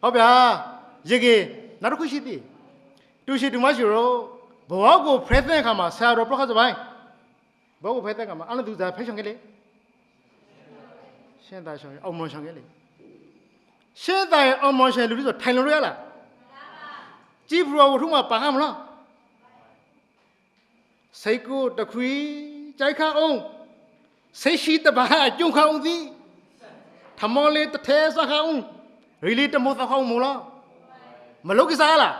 ဟုတ်ဗျာရေကေနောက်တစ်ခုရှိသေးတူရှိတူမရှိရောဘောကိုဖဲတဲ့ခါမှာဆရာတော်ပြခတ်စပိုင်းဘောကိုဖဲတဲ့ခါမှာအလသူစားဖဲဆောင်ကလေးရှင်းသားဆောင်အောင်မဆောင်ကလေးရှင်းသားအောင်မဆောင်လူတွေဆိုထိုင်လို့ရလားကြည့်ဘရောဝထုမှာပါဟမလားစိတ်ကိုတခွေကြိုက်ခအောင်စိတ်ရှိတပါကျုံခအောင်သည်ထမောလေးတထဲစခအောင်ရီလီတမောသခေါင်းမလားမလုတ်ကစားလား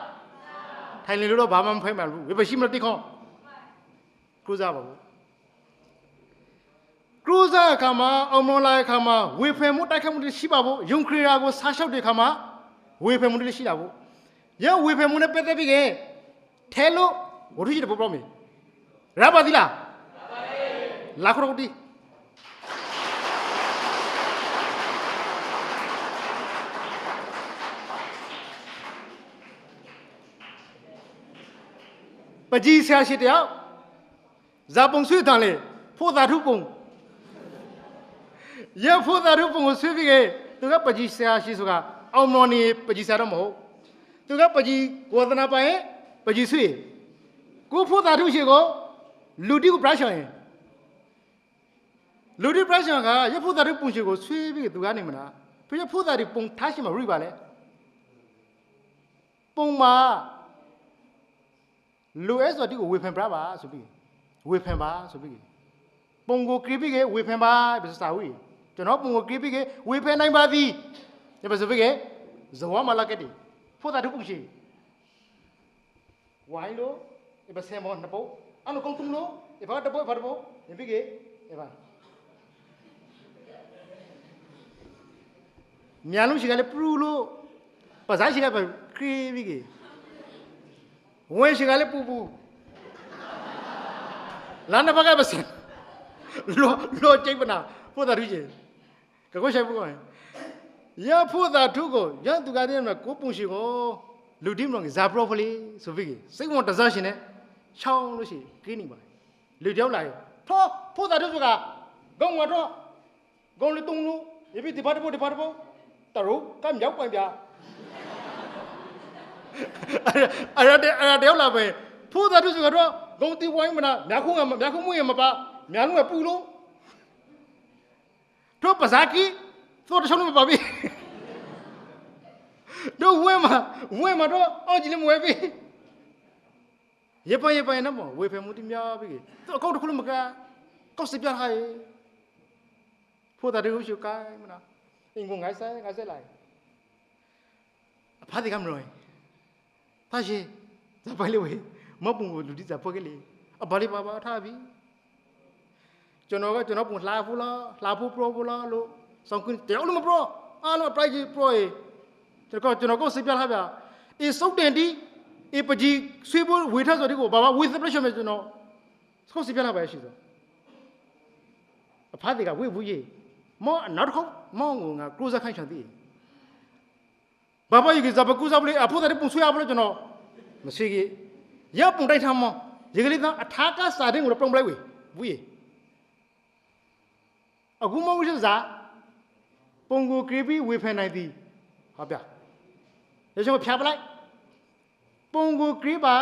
ထိုင်လေလို့တော့ဘာမှမဖဲမှဘူးဘယ်ရှိမတိခေါကရူဇာပါဘူးကရူဇာခါမှာအောင်မလာခါမှာဝေဖယ်မှုတိုက်ခတ်မှုတွေရှိပါဘူးယုံခရီယာကိုစားလျှောက်တဲ့ခါမှာဝေဖယ်မှုတွေရှိတာဘူးရဝေဖယ်မှုနဲ့ပတ်သက်ပြီးခဲထဲလို့ဝထူးရှိတဲ့ဘောပေါင်းမီရပါသီလားလာခရုတ်တီပကြီးဆရာရှိတယောက်ဇာပုံဆွေးတန်လေဖို့သာထုပုံရဖို့သာထုပုံကိုဆွေးပြီးသူကပကြီးဆရာရှိဆိုတာအောင်မော်နေပကြီးဆရာတော့မဟုတ်သူကပကြီးဝဒနာပိုင်ပကြီးဆွေးကိုဖို့သာထုရှိကိုလူတီကိုပြရှောင်းရင်လူတီပြရှောင်းကရဖို့သာထုပုံရှိကိုဆွေးပြီးသူကနေမလားပြရဖို့သာထုပုံထားရှိမှရိပါလေပုံမှာလူအဲဆိုတိကိုဝေဖန်ပြပါဆိုပြီးဝေဖန်ပါဆိုပြီးပုံကိုကရိပိကေဝေဖန်ပါပြစာဝီကျွန်တော်ပုံကိုကရိပိကေဝေဖန်နိုင်ပါသည်ဒီပါဆိုပြီးဇဝမလာကတိဖို့တာတုပုံရှိဝိုင်းလို့ဒီပါဆယ်မောနှစ်ပုတ်အဲ့လိုကုန်းတုံးလို့ဒီဘာတပုတ်ဘာတပုတ်ဒီပိကေဒီပါမြန်လို့ရှိကလည်းပရူလို့ပါစားရှိကပဲကရိပိကေဝဲရှိကလည်းပူပူလာနဘကပဲစလောကျိပနာဖို့တာထူးချင်ကိုရှိုက်ဘူးကောရဖို့တာထူးကိုရသူကတည်းကကိုပုံရှိကိုလူတိမလို့ဇာပရိုဖလီဆိုပြီးစိတ်ဝင်တစားရှင်နဲ့ချောင်းလို့ရှိကင်းနေပါလူတယောက်လာရင်ဖို့တာထူးကဂုံကတော့ဂုံလေးတုံးလို့ဒီပြီးဒီပါတဖို့တရုတ်ကမြောက်ပိုင်ပြအဲ့ဒါတယောက်လာပဲဖို့တာထူးကတော့ဂုံတီဝိုင်းမနာမြာခုမှုရမပါမြာလုံးကပူလို့တို့ပဇာကီသို့တချုံးမပါပြီတို့ဝဲမှာတော့အော်ကြီးလည်းမဝဲပြီရပိုင်နော်မဝေဖယ်မှုတိများပြီသူအကောက်တစ်ခုလုံးမကကောက်စပြထားရဖို့တာတူရှုကိုင်းမနာအင်ကိုငိုင်းဆိုင်လိုက်အဖားဒီကမလို့ဖာရှိဇပိုင်လေးဝေမပုံကိုလူတိစားဖွဲ့ကလေးအဘာလေးပါထားပြီကျွန်တော်ပုံလှဖို့ပရိုဖို့လားလို့ဆောင်ခွင့်တယောက်လုံးမပရိုအားလုံး price ပရိုကျွန်တော်ကိုစိတ်ပြထားဗျာအေးစုတ်တင်တီအေးပကြီးဆွေးဖို့ဝေထဆိုဒီကိုဘာဝေစပရက်ရှ်မယ်ကျွန်တော်စောစိတ်ပြထားပါရှိဆိုအဖားတွေကဝေဘူးကြီးမောနောက်တစ်ခေါက်မောငါကရိုဇာခိုင်းချန်တီဘာဘာကြီးကဇဘကူဇဘလေးအဖို့တဲ့ပုံဆွေးရပါလို့ကျွန်တော်မရှိကြီးရပုံတိုက်ထားမောရေကလေးသားအထားကစာတဲ့ကိုတော့ပုံပလိုက်ဝေဘူးကြီးအခုမဟုတ်စားပုံကိုကရိပိဝေဖန်နိုင်သည်ဟောပြရရှုံဖြာပလိုက်ပုံကိုကရိပါ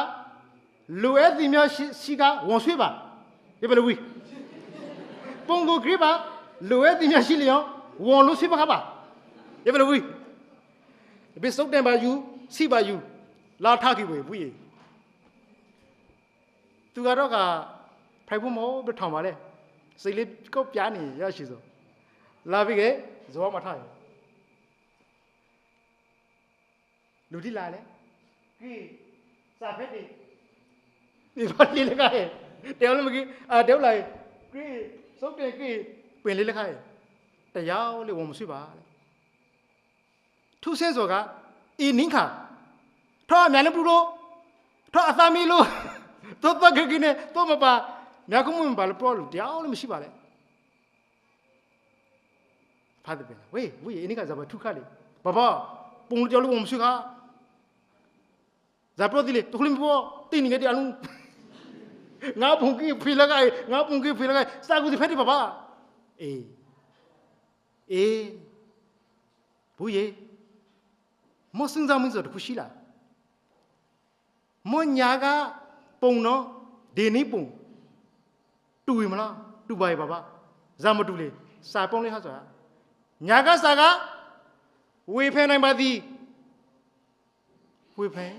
လူအဲသည်များရှိကဝန်ဆွေးပါဒီဘယ်လိုဝီပုံကိုကရိပါလူအဲသည်များရှိလျောင်းဝန်လို့ဆွေးပါခါပါဒီဘယ်လိုဝီဘယ်စုတ်တယ်ပါယူစီပါယူလာထခိဝေဘူးကြီးသူကတော့ကဖိုက်ဖို့မဟုတ်ဘယ်ထောင်ပါလဲစိတ်လေးကောက်ပြားနေရရှိစို့လာပြီကဇောမထားရလူတိလာလေကိစာဖက်ဒီဘာလေးလည်းကဲတဲလည်းမကြီးတဲလိုက်ကိစုတ်တယ်ကိပင်လေးလည်းခိုင်းတရားလေးဝန်မရှိပါလေထုဆဲစောကအင်းနင်းခါထောအမြန်လည်းပူလို့ထောအသမီလို့တော့တကကိနေတော့မပါမြတ်ကုမှုမပါလို့ပြောလို့တရားလည်းမရှိပါလေဖတ်တယ်ဝေးအင်းကဇာဘထုခါလေဘာပုံကြောလို့မရှိခါဇာပရိုဒီလေတခုလင်းပေါ်တင်းနေကြတယ်အလုံးငါပုံကြီးဖိလာကစာကူစီဖက်တယ်ဘာအေးဘူးရေ မောစင်းစားမင်းဆိုတခုရှိလားမောညာကပုံနော်ဒီနေ့ပုံတူရမလားတူပါရဲ့ဘာဇာမတူလေစာပုံလေးဟာဆိုတာညာကစာကဝေဖန်နိုင်ပါသည်ဝေဖန်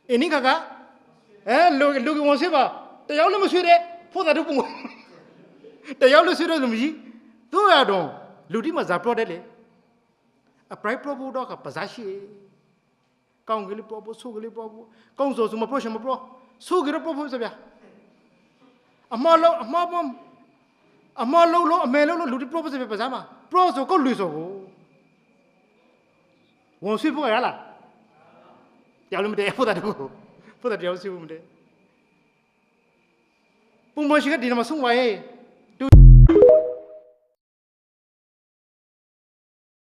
အင်းနိကကလူကဝန်စေပါတယောက်လည်းမဆွေးတဲ့ဖို့တာတို့ပုံတယောက်လည်းဆွေးတဲ့လူမရှိတို့ရတော့လူဒီမှာဇာပရော့တယ်လေအပရိုက်ပရော့ဖို့တော့ကပဇာရှိကောင်းကလေးပရော့ဖို့ဆိုးကလေးပရော့ဖို့ကောင်းဆိုမပရော့ရှင်မပရော့ဆိုးကလေးပရော့ဖို့ဆိုဗျာအမလုံးအမဲလုံးလူဒီပရော့ဖို့ဆိုဗျာပဇာမှာပရော့ဆိုကောလူဆိုကိုဝန်ဆွေးဖို့ရလားတယောက်လည်းမတည့်ဖို့တာတို့ဖို့တာတယောက်ဆွေးဖို့မတည့်ပုံမရှိကဒီမှာဆုံးသွားရဲ့